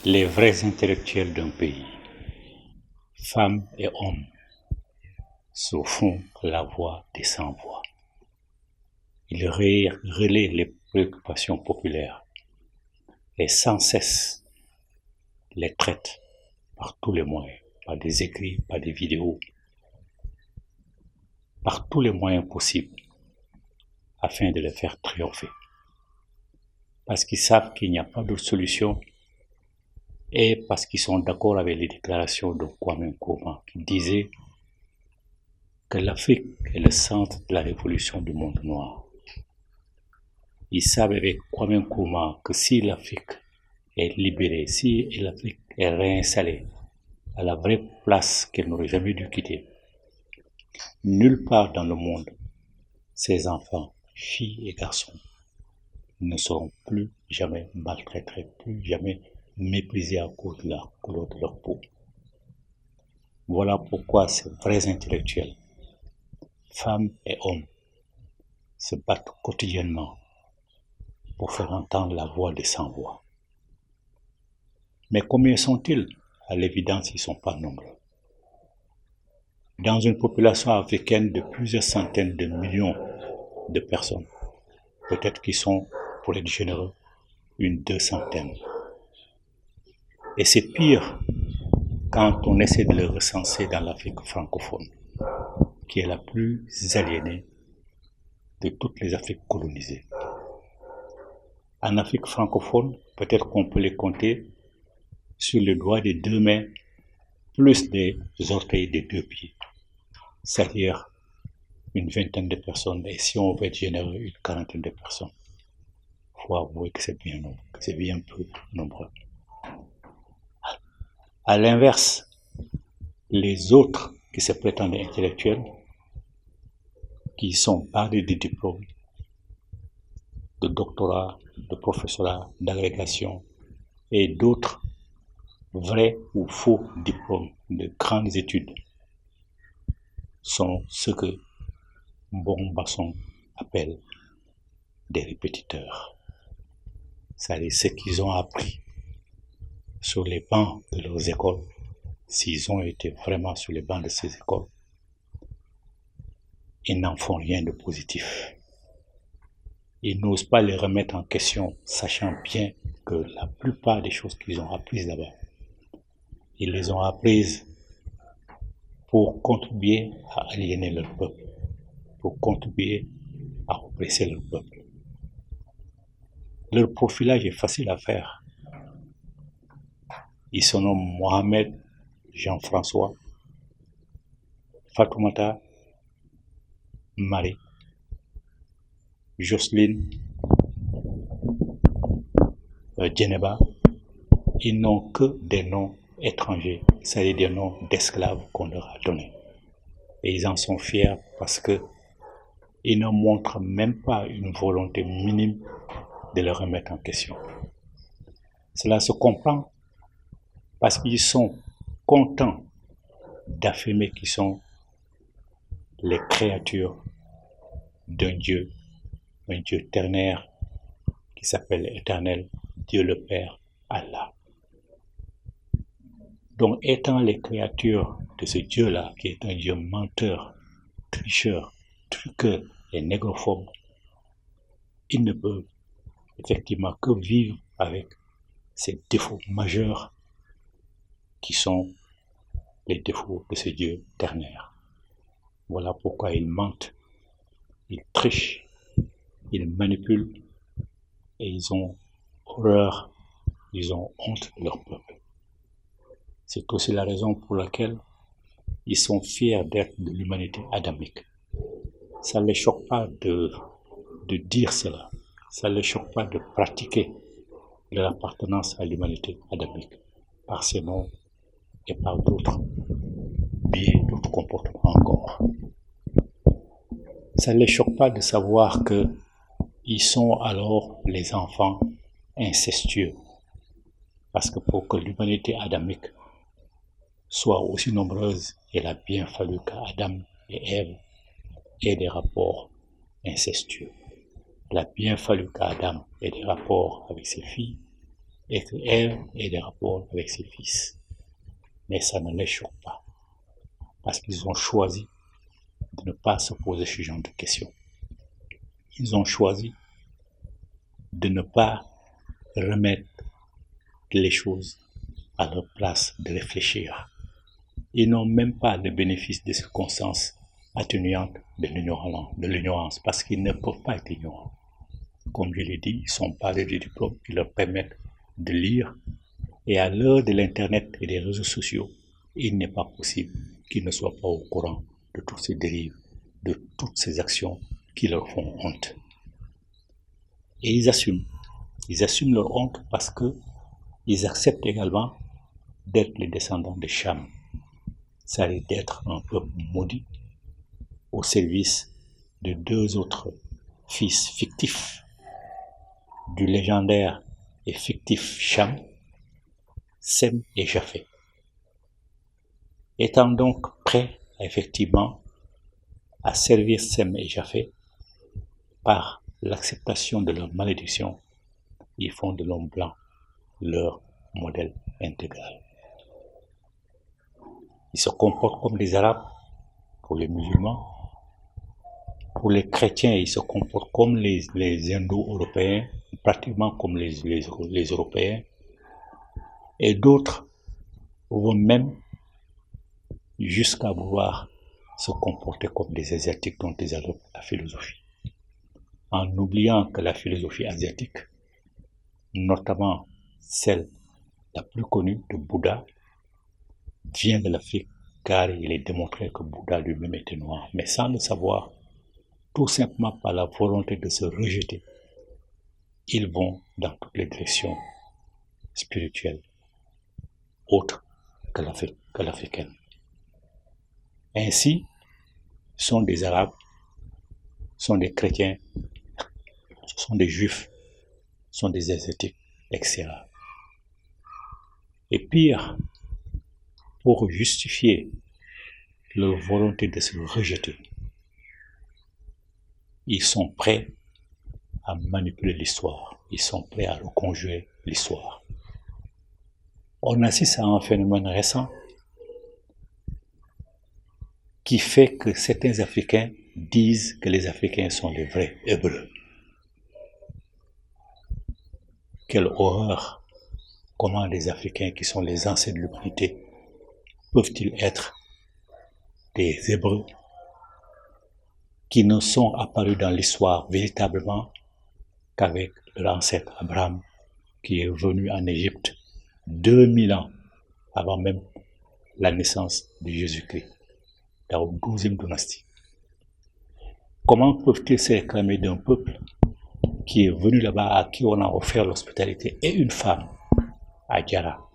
Les vrais intellectuels d'un pays, femmes et hommes, se font la voix des sans-voix. Ils relaient les préoccupations populaires et sans cesse les traitent par tous les moyens, par des écrits, par des vidéos, par tous les moyens possibles afin de les faire triompher. Parce qu'ils savent qu'il n'y a pas d'autre solution et parce qu'ils sont d'accord avec les déclarations de Kwame Nkrumah qui disait que l'Afrique est le centre de la révolution du monde noir. Ils savent avec Kwame Nkrumah que si l'Afrique est libérée, si l'Afrique est réinstallée à la vraie place qu'elle n'aurait jamais dû quitter, nulle part dans le monde, ces enfants, filles et garçons, ne seront plus jamais maltraités, plus jamais méprisés à cause de la couleur de leur peau. Voilà pourquoi ces vrais intellectuels, femmes et hommes, se battent quotidiennement pour faire entendre la voix des sans-voix. Mais combien sont-ils? À l'évidence, ils ne sont pas nombreux. Dans une population africaine de plusieurs centaines de millions de personnes, peut-être qu'ils sont, pour être généreux, une 200aine. Et c'est pire quand on essaie de les recenser dans l'Afrique francophone, qui est la plus aliénée de toutes les Afriques colonisées. En Afrique francophone, peut-être qu'on peut les compter sur les doigts des deux mains, plus des orteils des deux pieds, c'est-à-dire une vingtaine de personnes, et si on veut être généreux, une quarantaine de personnes. Il faut avouer que c'est bien peu nombreux. À l'inverse, les autres qui se prétendent intellectuels, qui sont bardés de diplômes, de doctorat, de professorat, d'agrégation, et d'autres vrais ou faux diplômes de grandes études, sont ce que Bon Basson appelle des répétiteurs. C'est-à-dire ce qu'ils ont appris sur les bancs de leurs écoles, s'ils ont été vraiment sur les bancs de ces écoles, ils n'en font rien de positif. Ils n'osent pas les remettre en question, sachant bien que la plupart des choses qu'ils ont apprises là-bas, ils les ont apprises pour contribuer à aliéner leur peuple, pour contribuer à oppresser leur peuple. Leur profilage est facile à faire. Ils se nomment Mohamed, Jean-François, Fatoumata, Marie, Jocelyne, Djeneba. Ils n'ont que des noms étrangers, c'est-à-dire des noms d'esclaves qu'on leur a donnés. Et ils en sont fiers parce que ils ne montrent même pas une volonté minime de les remettre en question. Cela se comprend parce qu'ils sont contents d'affirmer qu'ils sont les créatures d'un Dieu, un Dieu ternaire qui s'appelle Éternel, Dieu le Père, Allah. Donc, étant les créatures de ce Dieu-là, qui est un Dieu menteur, tricheur, truqueur et négrophobe, ils ne peuvent effectivement que vivre avec ces défauts majeurs qui sont les défauts de ce Dieu ternaire. Voilà pourquoi ils mentent, ils trichent, ils manipulent et ils ont horreur, ils ont honte de leur peuple. C'est aussi la raison pour laquelle ils sont fiers d'être de l'humanité adamique. Ça ne les choque pas de dire cela, ça ne les choque pas de pratiquer de l'appartenance à l'humanité adamique par ces noms et par d'autres biais, d'autres comportements encore. Ça ne les choque pas de savoir qu'ils sont alors les enfants incestueux. Parce que pour que l'humanité adamique soit aussi nombreuse, il a bien fallu qu'Adam et Ève aient des rapports incestueux. Il a bien fallu qu'Adam ait des rapports avec ses filles et qu'elle ait des rapports avec ses fils. Mais ça ne les choque pas, parce qu'ils ont choisi de ne pas se poser ce genre de questions. Ils ont choisi de ne pas remettre les choses à leur place, de réfléchir. Ils n'ont même pas le bénéfice des circonstances atténuantes de l'ignorance, parce qu'ils ne peuvent pas être ignorants. Comme je l'ai dit, ils sont parés des diplômes qui leur permettent de lire, et à l'heure de l'Internet et des réseaux sociaux, il n'est pas possible qu'ils ne soient pas au courant de toutes ces dérives, de toutes ces actions qui leur font honte. Et ils assument leur honte parce qu'ils acceptent également d'être les descendants de Cham, c'est-à-dire d'être un peuple maudit au service de deux autres fils fictifs du légendaire et fictif Cham, Sem et Japheth. Étant donc prêts effectivement à servir Sem et Japheth par l'acceptation de leur malédiction, ils font de l'homme blanc leur modèle intégral. Ils se comportent comme des Arabes pour les musulmans. Pour les chrétiens, ils se comportent comme les Indo-Européens, pratiquement comme les Européens. Et d'autres vont même jusqu'à vouloir se comporter comme des Asiatiques dont ils adoptent la philosophie. En oubliant que la philosophie asiatique, notamment celle la plus connue de Bouddha, vient de l'Afrique, car il est démontré que Bouddha lui-même était noir, mais sans le savoir, tout simplement par la volonté de se rejeter, ils vont dans toutes les directions spirituelles autres que l'africaine. Ainsi, sont des Arabes, sont des chrétiens, sont des Juifs, sont des Asiatiques, etc. Et pire, pour justifier leur volonté de se rejeter, ils sont prêts à manipuler l'histoire, ils sont prêts à reconjurer l'histoire. On assiste à un phénomène récent qui fait que certains Africains disent que les Africains sont les vrais Hébreux. Quelle horreur! Comment les Africains qui sont les ancêtres de l'humanité peuvent-ils être des Hébreux qui ne sont apparus dans l'histoire véritablement qu'avec leur ancêtre Abraham qui est venu en Égypte 2000 ans avant même la naissance de Jésus-Christ, dans la 12e dynastie. Comment peuvent-ils se réclamer d'un peuple qui est venu là-bas, à qui on a offert l'hospitalité, et une femme, Adjara,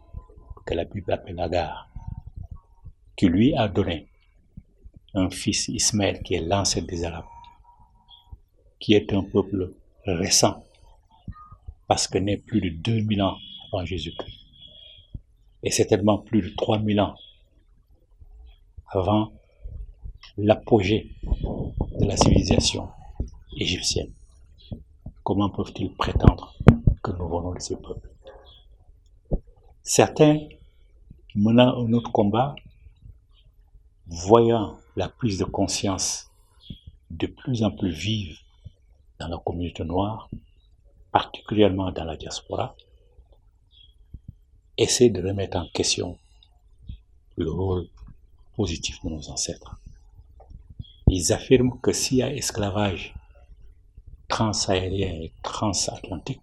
que la Bible appelle Agar, qui lui a donné un fils Ismaël qui est l'ancêtre des Arabes, qui est un peuple récent, parce que né plus de 2000 ans avant Jésus-Christ, et certainement plus de 3000 ans avant l'apogée de la civilisation égyptienne. Comment peuvent-ils prétendre que nous venons de ce peuple? Certains, menant un autre combat, voyant la prise de conscience de plus en plus vive dans la communauté noire, particulièrement dans la diaspora, essaient de remettre en question le rôle positif de nos ancêtres. Ils affirment que s'il y a esclavage transsahélien et transatlantique,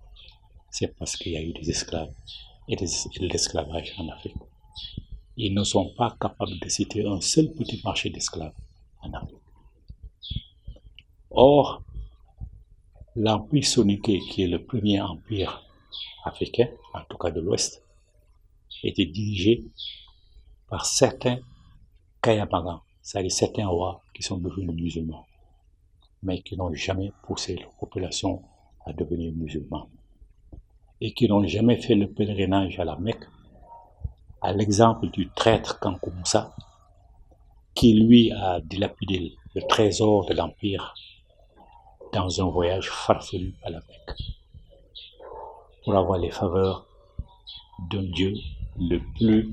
c'est parce qu'il y a eu des esclaves et de l'esclavage en Afrique. Ils ne sont pas capables de citer un seul petit marché d'esclaves en Afrique. Or, l'empire soninké, qui est le premier empire africain, en tout cas de l'Ouest, était dirigé par certains Kayamagans, c'est-à-dire certains rois qui sont devenus musulmans, mais qui n'ont jamais poussé leur population à devenir musulmans, et qui n'ont jamais fait le pèlerinage à la Mecque, à l'exemple du traître Kankou Moussa, qui lui a dilapidé le trésor de l'Empire dans un voyage farfelu à la Mecque, pour avoir les faveurs d'un Dieu le plus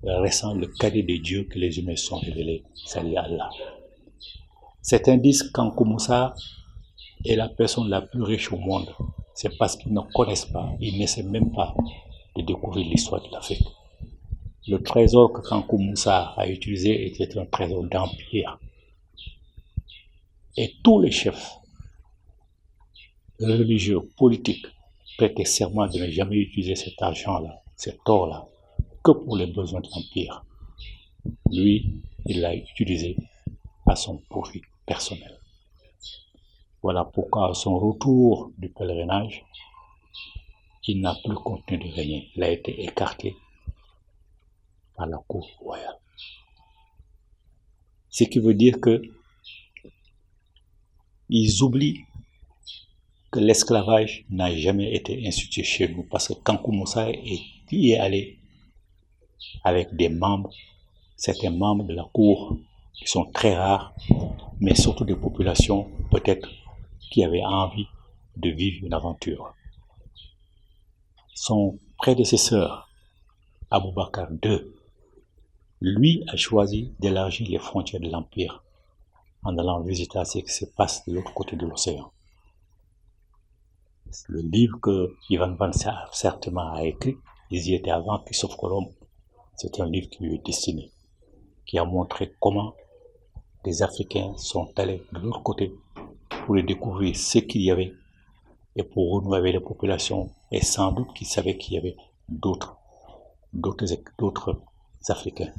récent, le cadet des dieux que les humains sont révélés, c'est-à-dire Allah. Certains disent qu'Ankou Moussa est la personne la plus riche au monde. C'est parce qu'ils ne connaissent pas, ils n'essaient même pas de découvrir l'histoire de l'Afrique. Le trésor que Kankou Moussa a utilisé était un trésor d'empire. Et tous les chefs religieux, politiques, prêtaient serment de ne jamais utiliser cet argent-là, cet or-là, que pour les besoins de l'empire. Lui, il l'a utilisé à son profit personnel. Voilà pourquoi à son retour du pèlerinage, il n'a plus continué de régner. Il a été écarté par la cour royale. Ce qui veut dire que ils oublient que l'esclavage n'a jamais été institué chez nous parce que Kankou Moussa y est allé avec des membres, certains membres de la cour qui sont très rares, mais surtout des populations peut-être qui avaient envie de vivre une aventure. Son prédécesseur, Aboubakar II, lui a choisi d'élargir les frontières de l'Empire en allant visiter ce qui se passe de l'autre côté de l'océan. Le livre que Ivan Van Sertima a écrit, ils y étaient avant Christophe Colomb, c'est un livre qui lui est destiné, qui a montré comment les Africains sont allés de l'autre côté pour découvrir ce qu'il y avait et pour renouer avec les populations, et sans doute qu'ils savaient qu'il y avait d'autres Africains.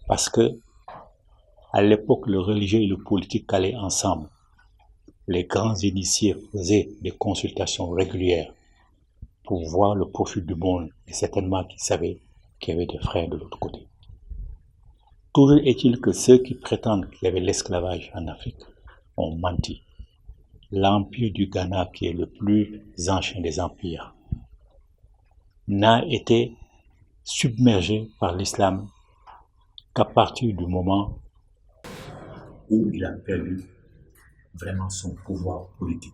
Parce que à l'époque, le religieux et le politique allaient ensemble. Les grands initiés faisaient des consultations régulières pour voir le profil du monde, et certainement qu'ils savaient qu'il y avait des frères de l'autre côté. Toujours est-il que ceux qui prétendent qu'il y avait l'esclavage en Afrique ont menti. L'empire du Ghana, qui est le plus ancien des empires, n'a été submergé par l'islam qu'à partir du moment où il a perdu vraiment son pouvoir politique,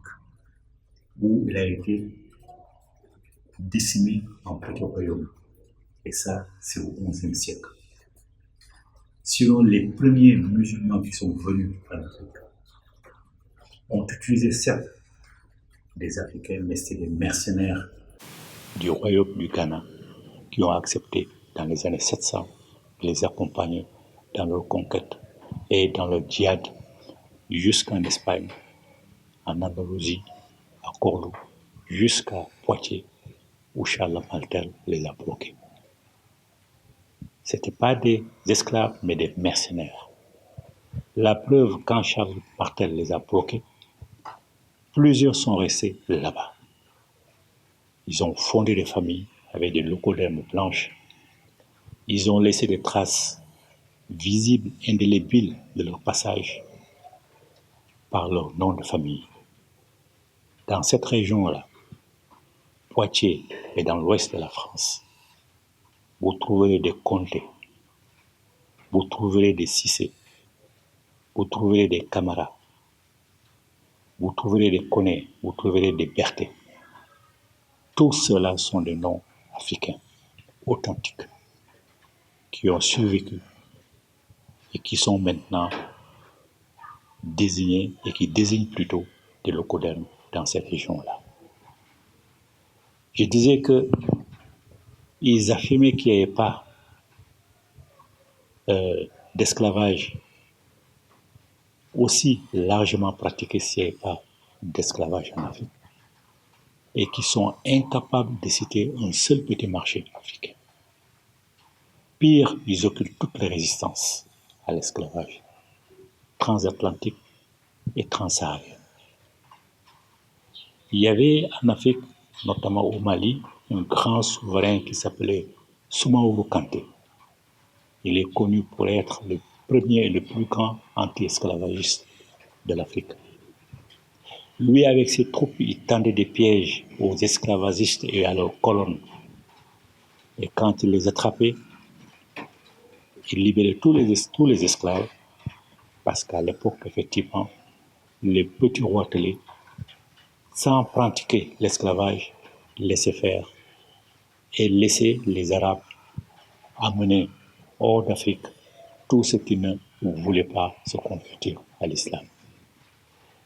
où il a été décimé en petit royaume. Et ça, c'est au XIe siècle. Selon les premiers musulmans qui sont venus en Afrique, ont utilisé certes des Africains, mais c'est des mercenaires du royaume du Ghana qui ont accepté dans les années 700 de les accompagner dans leur conquête et dans leur djihad jusqu'en Espagne, en Andalousie, à Cordoue, jusqu'à Poitiers, où Charles Martel les a bloqués. Ce n'étaient pas des esclaves, mais des mercenaires. La preuve, quand Charles Martel les a bloqués, plusieurs sont restés là-bas. Ils ont fondé des familles avec des leucodermes blanches. Ils ont laissé des traces visibles, indélébiles de leur passage par leur nom de famille. Dans cette région-là, Poitiers et dans l'ouest de la France, vous trouverez des Comtés, vous trouverez des Cissé, vous trouverez des Camara, vous trouverez des Koné, vous trouverez des Berthet. Tous ceux-là sont des noms africains, authentiques, qui ont survécu et qui sont maintenant désignés et qui désignent plutôt des leucodermes dans cette région-là. Je disais qu'ils affirmaient qu'il n'y avait pas d'esclavage aussi largement pratiqué s'il n'y avait pas d'esclavage en Afrique, et qui sont incapables de citer un seul petit marché africain. Pire, ils occultent toutes les résistances à l'esclavage transatlantique et transsaharien. Il y avait en Afrique, notamment au Mali, un grand souverain qui s'appelait Soumaoro Kanté. Il est connu pour être le premier et le plus grand anti-esclavagiste de l'Afrique. Lui, avec ses troupes, il tendait des pièges aux esclavagistes et à leurs colonnes. Et quand il les attrapait, il libérait tous les esclaves, parce qu'à l'époque, effectivement, les petits roitelets, sans pratiquer l'esclavage, laissaient faire et laisser les Arabes amener hors d'Afrique tous ceux qui ne voulaient pas se convertir à l'islam.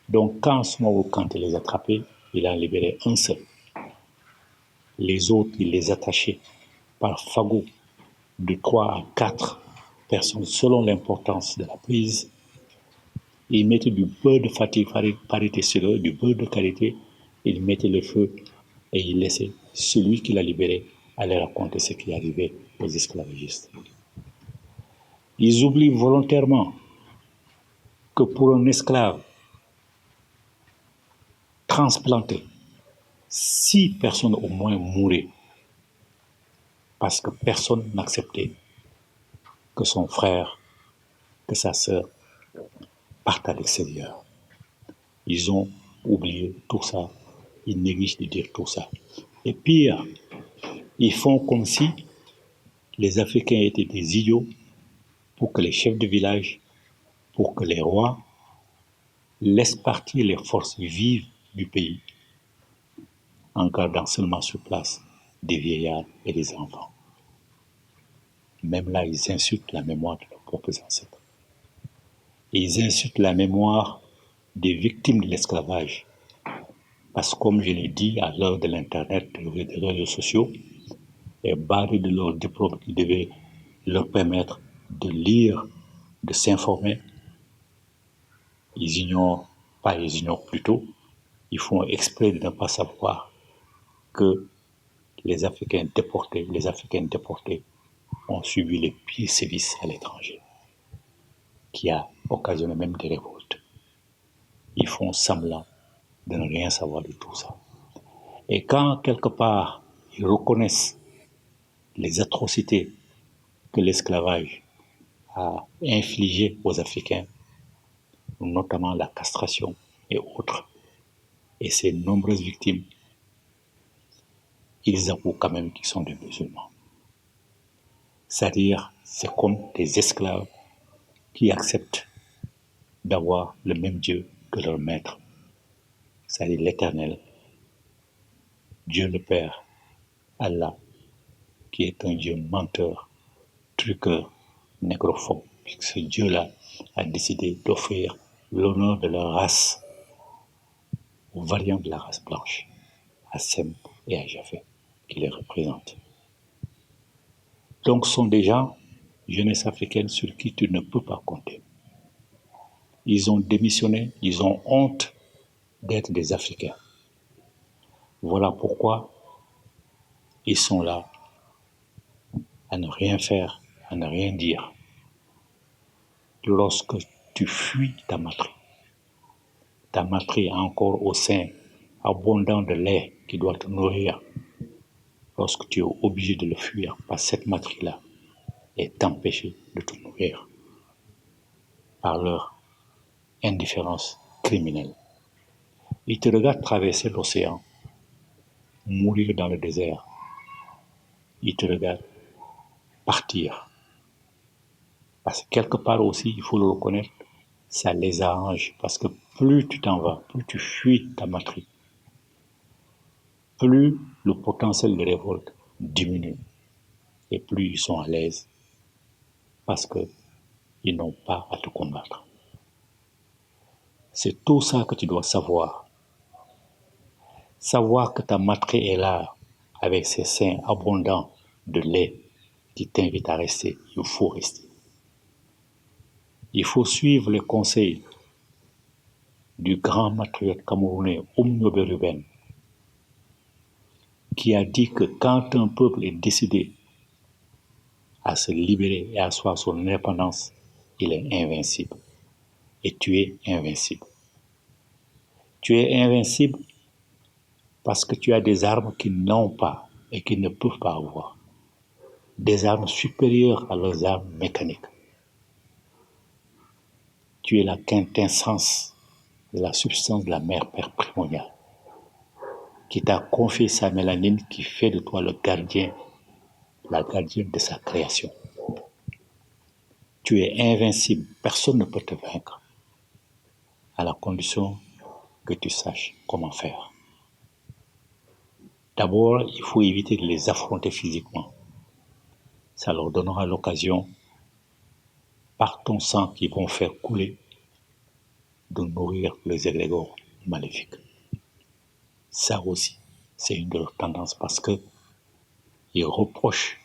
Donc quand Soumaoro Kanté les attrapait, il en libérait un seul. Les autres, il les attachait par fagot de 3 à 4 personnes selon l'importance de la prise. Il mettait du beurre de parité sur eux, du beurre de qualité, il mettait le feu et il laissait celui qui l'a libéré aller raconter ce qui arrivait aux esclavagistes. Ils oublient volontairement que pour un esclave transplanté, 6 personnes au moins mouraient parce que personne n'acceptait que son frère, que sa sœur partent à l'extérieur. Ils ont oublié tout ça, ils négligent de dire tout ça. Et pire, ils font comme si les Africains étaient des idiots pour que les chefs de village, pour que les rois laissent partir les forces vives du pays en gardant seulement sur place des vieillards et des enfants. Même là, ils insultent la mémoire de leurs propres ancêtres. Et ils insultent la mémoire des victimes de l'esclavage. Parce que comme je l'ai dit, à l'heure de l'Internet, des réseaux sociaux, est barré de leur diplôme qui devait leur permettre de lire, de s'informer. Ils ignorent plutôt, ils font exprès de ne pas savoir que les Africains déportés ont subi les pires sévices à l'étranger, qui a occasionné même des révoltes. Ils font semblant de ne rien savoir de tout ça. Et quand, quelque part, ils reconnaissent les atrocités que l'esclavage a infligées aux Africains, notamment la castration et autres, et ses nombreuses victimes, ils avouent quand même qu'ils sont des musulmans. C'est-à-dire, c'est comme des esclaves qui acceptent d'avoir le même Dieu que leur maître, c'est-à-dire l'Éternel, Dieu le Père, Allah, qui est un Dieu menteur, truqueur, négrophobe, puisque ce Dieu-là a décidé d'offrir l'honneur de leur race aux variants de la race blanche, à Sem et à Japheth, qui les représentent. Donc ce sont des gens, jeunesse africaine, sur qui tu ne peux pas compter. Ils ont démissionné, ils ont honte d'être des Africains. Voilà pourquoi ils sont là à ne rien faire, à ne rien dire. Lorsque tu fuis ta matrie a encore au sein abondant de lait qui doit te nourrir, lorsque tu es obligé de le fuir par cette matrie-là et t'empêcher de te nourrir par leur indifférence criminelle. Ils te regardent traverser l'océan, mourir dans le désert. Ils te regardent partir. Parce que quelque part aussi, il faut le reconnaître, ça les arrange. Parce que plus tu t'en vas, plus tu fuis ta matrie, plus le potentiel de révolte diminue et plus ils sont à l'aise parce qu'ils n'ont pas à te combattre. C'est tout ça que tu dois savoir. Savoir que ta matrie est là avec ses seins abondants de lait qui t'invite à rester. Il faut rester. Il faut suivre les conseils du grand patriote camerounais Oumnobe Ruben, qui a dit que quand un peuple est décidé à se libérer et à asseoir son indépendance, il est invincible. Et tu es invincible. Tu es invincible parce que tu as des armes qu'ils n'ont pas et qu'ils ne peuvent pas avoir. Des armes supérieures à leurs armes mécaniques. Tu es la quintessence de la substance de la mère Père primordiale, qui t'a confié sa mélanine, qui fait de toi le gardien, la gardienne de sa création. Tu es invincible, personne ne peut te vaincre, à la condition que tu saches comment faire. D'abord, il faut éviter de les affronter physiquement. Ça leur donnera l'occasion, par ton sang qu'ils vont faire couler, de nourrir les égrégores maléfiques. Ça aussi, c'est une de leurs tendances parce que ils reprochent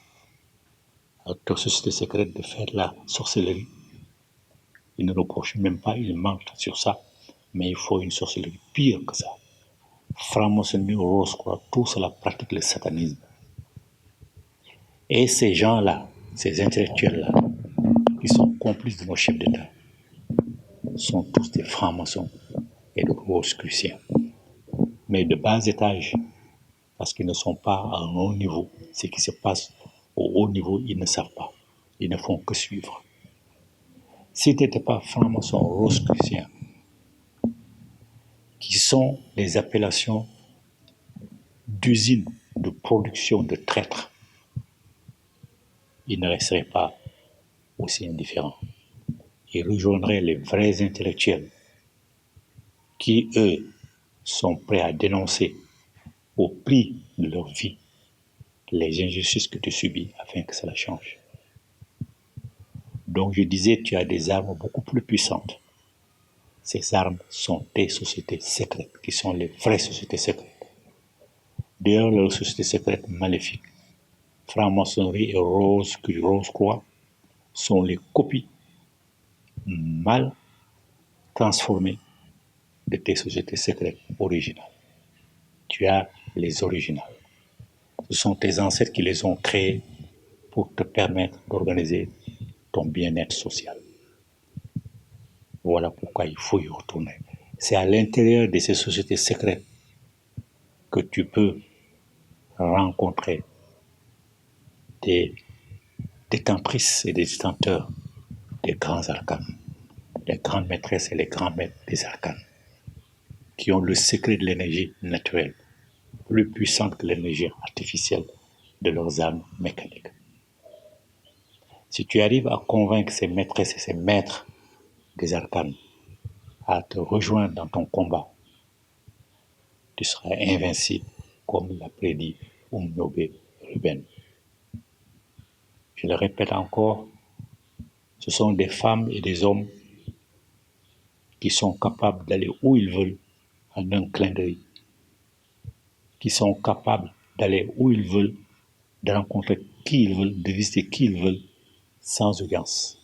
à la société secrète de faire de la sorcellerie. Ils ne reprochent même pas, ils mentent sur ça. Mais il faut une sorcellerie pire que ça. Franc-maçonnerie, Rose-Croix, tout cela pratique le satanisme. Et ces gens-là, ces intellectuels-là, qui sont complices de nos chefs d'État, sont tous des francs-maçons et de Rose-Cruciens. Mais de bas étage, parce qu'ils ne sont pas à un haut niveau. Ce qui se passe au haut niveau, ils ne savent pas. Ils ne font que suivre. Si tu n'étais pas franc-maçon, Rose-Crucien, qui sont les appellations d'usines de production de traîtres, ils ne resteraient pas aussi indifférents. Ils rejoindraient les vrais intellectuels qui, eux, sont prêts à dénoncer au prix de leur vie les injustices que tu subis afin que cela change. Donc je disais, tu as des armes beaucoup plus puissantes. Ces armes sont tes sociétés secrètes, qui sont les vraies sociétés secrètes. D'ailleurs, les sociétés secrètes maléfiques, franc-maçonnerie et Rose-Croix, sont les copies mal transformées de tes sociétés secrètes originales. Tu as les originales. Ce sont tes ancêtres qui les ont créées pour te permettre d'organiser ton bien-être social. Voilà pourquoi il faut y retourner. C'est à l'intérieur de ces sociétés secrètes que tu peux rencontrer des détentrices et des détenteurs des grands arcanes, les grandes maîtresses et les grands maîtres des arcanes, qui ont le secret de l'énergie naturelle, plus puissante que l'énergie artificielle de leurs âmes mécaniques. Si tu arrives à convaincre ces maîtresses et ces maîtres des arcanes à te rejoindre dans ton combat, tu seras invincible, comme l'a prédit Umnobe Ruben. Je le répète encore, ce sont des femmes et des hommes qui sont capables d'aller où ils veulent en un clin d'œil, qui sont capables d'aller où ils veulent, de rencontrer qui ils veulent, de visiter qui ils veulent, sans audience.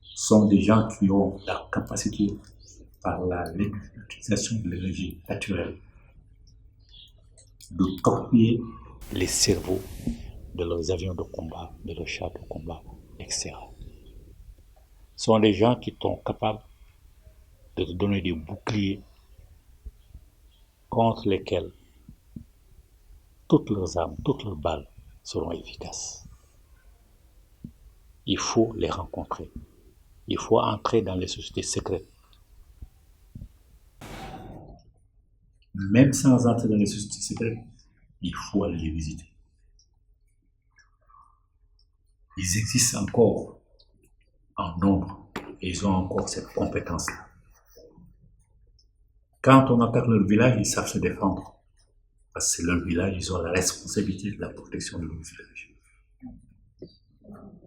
Ce sont des gens qui ont la capacité, par l'utilisation de l'énergie naturelle, de torpiller les cerveaux de leurs avions de combat, de leurs chars de combat, etc. Ce sont des gens qui sont capables de te donner des boucliers contre lesquels toutes leurs armes, toutes leurs balles seront efficaces. Il faut les rencontrer. Il faut entrer dans les sociétés secrètes. Même sans entrer dans les sociétés secrètes, il faut aller les visiter. Ils existent encore en nombre et ils ont encore cette compétence-là. Quand on attaque leur village, ils savent se défendre. Parce que c'est leur village, ils ont la responsabilité de la protection de leur village.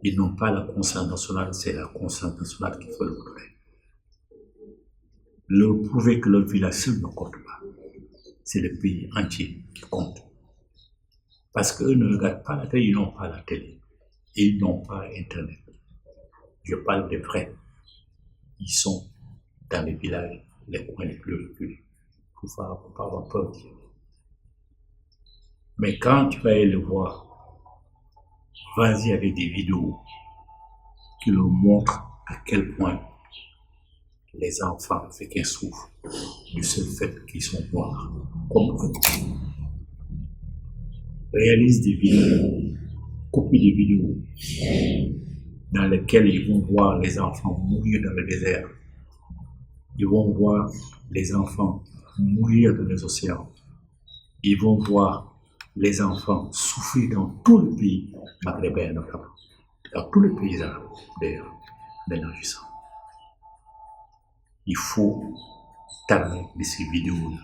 Ils n'ont pas la conscience nationale, c'est la conscience nationale qu'il faut leur donner. Leur prouver que leur village seul ne compte pas. C'est le pays entier qui compte. Parce qu'eux ne regardent pas la télé, ils n'ont pas la télé. Ils n'ont pas Internet. Je parle des vrais. Ils sont dans les villages, les coins les plus reculés. Il faut pas avoir peur d'y aller. Mais quand tu vas aller le voir, vas-y avec des vidéos qui leur montrent à quel point les enfants africains souffrent du seul fait qu'ils sont noirs, comme eux. Réalise des vidéos, copie des vidéos dans lesquelles ils vont voir les enfants mourir dans le désert. Ils vont voir les enfants mourir dans les océans. Ils vont voir les enfants souffrir dans tout le pays maghrébin notamment, dans tous les pays arabes d'ailleurs, élargissant. Il faut t'amener de ces vidéos-là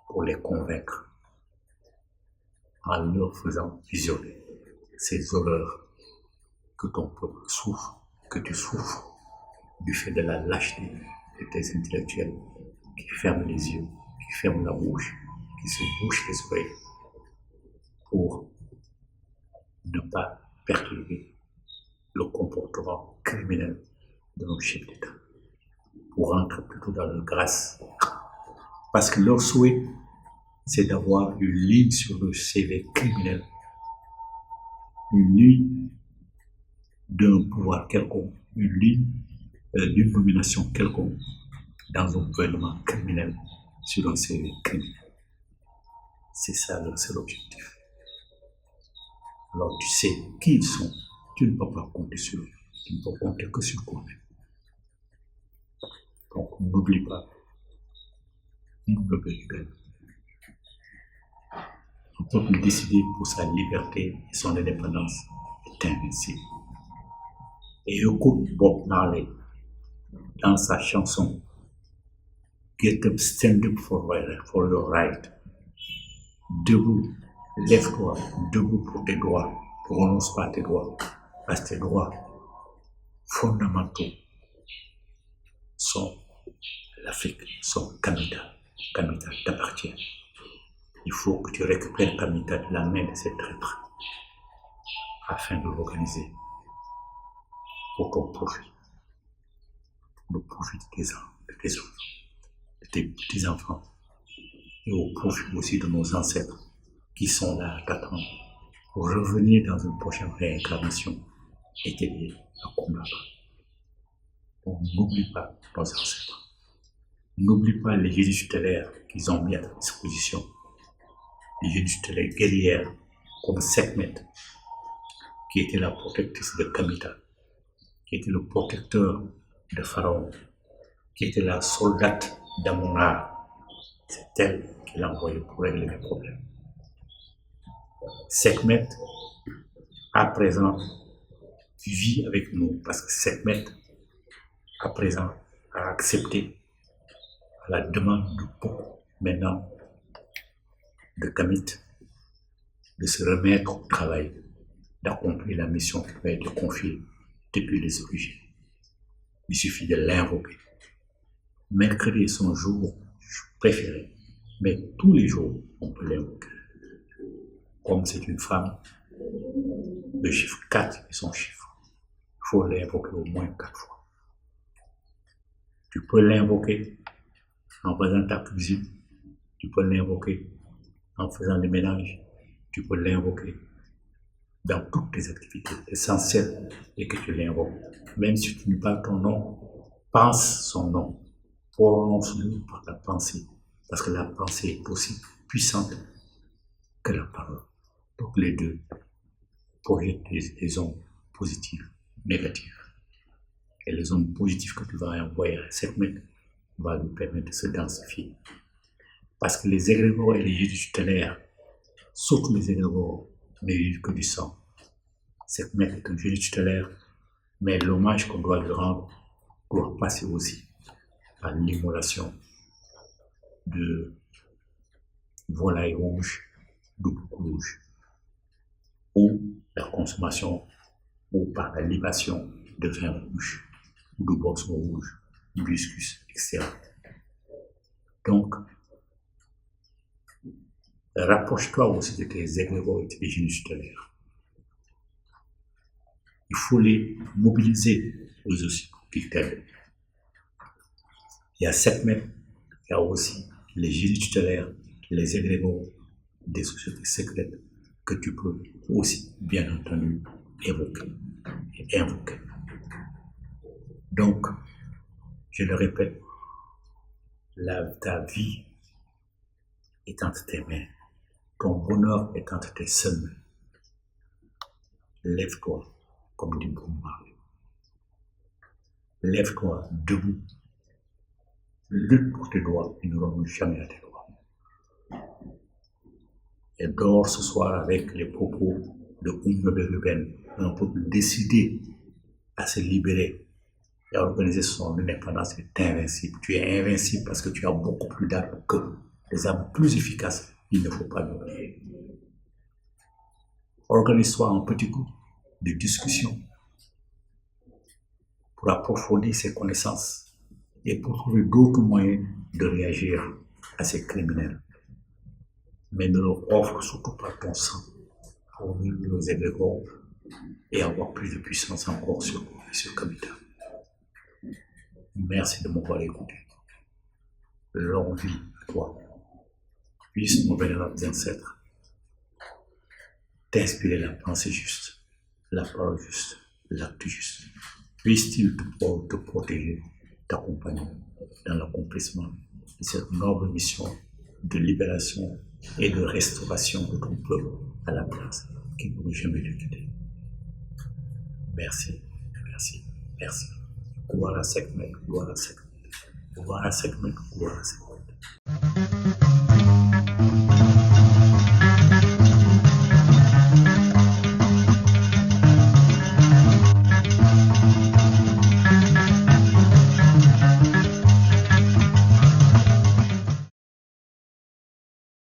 pour les convaincre en leur faisant visionner ces horreurs que ton peuple souffre, que tu souffres, du fait de la lâcheté de tes intellectuels qui ferment les yeux, qui ferment la bouche, qui se bouchent les oreilles pour ne pas perturber le comportement criminel de nos chefs d'État, pour rentrer plutôt dans leur grâce. Parce que leur souhait, c'est d'avoir une ligne sur le CV criminel, une ligne d'un pouvoir quelconque, une ligne d'une nomination quelconque dans un gouvernement criminel sur un CV criminel. C'est ça leur seul objectif. Alors tu sais qui ils sont, tu ne peux pas compter sur eux, tu ne peux compter que sur toi-même. Donc n'oublie pas, un peuple décidé pour sa liberté et son indépendance est invincible. Et écoute Bob Marley dans sa chanson Get up, stand up for your right. Debout, lève-toi, debout pour tes droits, ne renonce pas à tes droits, parce que tes droits fondamentaux sont l'Afrique, sont Kamita. Kamita t'appartient. Il faut que tu récupères Kamita de la main de ces traîtres afin de l'organiser pour ton profit, le profit de tes enfants, de tes petits-enfants, et au profit aussi de nos ancêtres qui sont là à t'attendre pour revenir dans une prochaine réincarnation et t'aider à combattre. Donc n'oublie pas nos ancêtres. N'oublie pas les génies tutélaires qu'ils ont mis à ta disposition. Les génies tutélaires guerrières comme Sekhmet, qui était la protectrice de Kamita, qui était le protecteur de Pharaon, qui était la soldate d'Amon-Ra. C'est elle qui l'a envoyé pour régler mes problèmes. Sekhmet, à présent, vit avec nous parce que Sekhmet, à présent, a accepté à la demande de beaucoup maintenant de Kamit de se remettre au travail, d'accomplir la mission qui va être confiée depuis les origines. Il suffit de l'invoquer. Mercredi est son jour préféré, mais tous les jours, on peut l'invoquer. Comme c'est une femme, le chiffre 4 est son chiffre. Il faut l'invoquer au moins 4 fois. Tu peux l'invoquer en faisant ta cuisine, tu peux l'invoquer en faisant le ménage, tu peux l'invoquer dans toutes tes activités. L'essentiel est que tu l'invoques. Même si tu n'as pas ton nom, pense son nom, prononce-le par ta pensée, parce que la pensée est aussi puissante que la parole. Donc les deux projettent des ondes positives, négatives. Et les ondes positives que tu vas envoyer à cette mètre va lui permettre de se densifier. Parce que les égrégores et les génies tutélaires, surtout les égrégores, ne vivent que du sang. Cette mètre est un génie tutélaire, mais l'hommage qu'on doit lui rendre doit passer aussi par l'immolation de volailles rouges, de boucs rouges, ou la consommation, ou par la libation de vin rouge, ou de boissons rouges, hibiscus, etc. Donc, rapproche-toi aussi de tes égrégores et tes génies tutélaires. Il faut les mobiliser eux aussi pour qu'ils t'aident. Il y a 7 mètres, il y a aussi les génies tutélaires, les égrégores des sociétés secrètes que tu peux aussi, bien entendu, évoquer et invoquer. Donc, je le répète, ta vie est entre tes mains, ton bonheur est entre tes seules mains. Lève-toi, comme dit Bob Marley. Lève-toi debout. Lutte pour tes droits et ne renonce jamais à tes droits. Et dors ce soir avec les propos de Umwebe Ruben, un peuple décidé à se libérer et à organiser son indépendance est invincible. Tu es invincible parce que tu as beaucoup plus d'armes qu'eux, des armes plus efficaces. Il ne faut pas l'oublier. Organise-toi en petits groupes de discussion pour approfondir ses connaissances et pour trouver d'autres moyens de réagir à ces criminels. Mais ne leur offre surtout pas ton sang pour nous nous éveillerons et avoir plus de puissance encore sur Kamita. Merci de m'avoir écouté. Longue vie à toi. Puisse nos vénérables ancêtres t'inspirer la pensée juste, la parole juste, l'acte juste. Puisse-t-il te protéger, t'accompagner dans l'accomplissement de cette noble mission de libération et de restauration de ton peuple à la place qui ne pourrait jamais te quitter. Merci, merci, merci. Kuwara Sekmek, Kuwara Sekmek, Kuwara Sekmek, Kuwara Sekmek.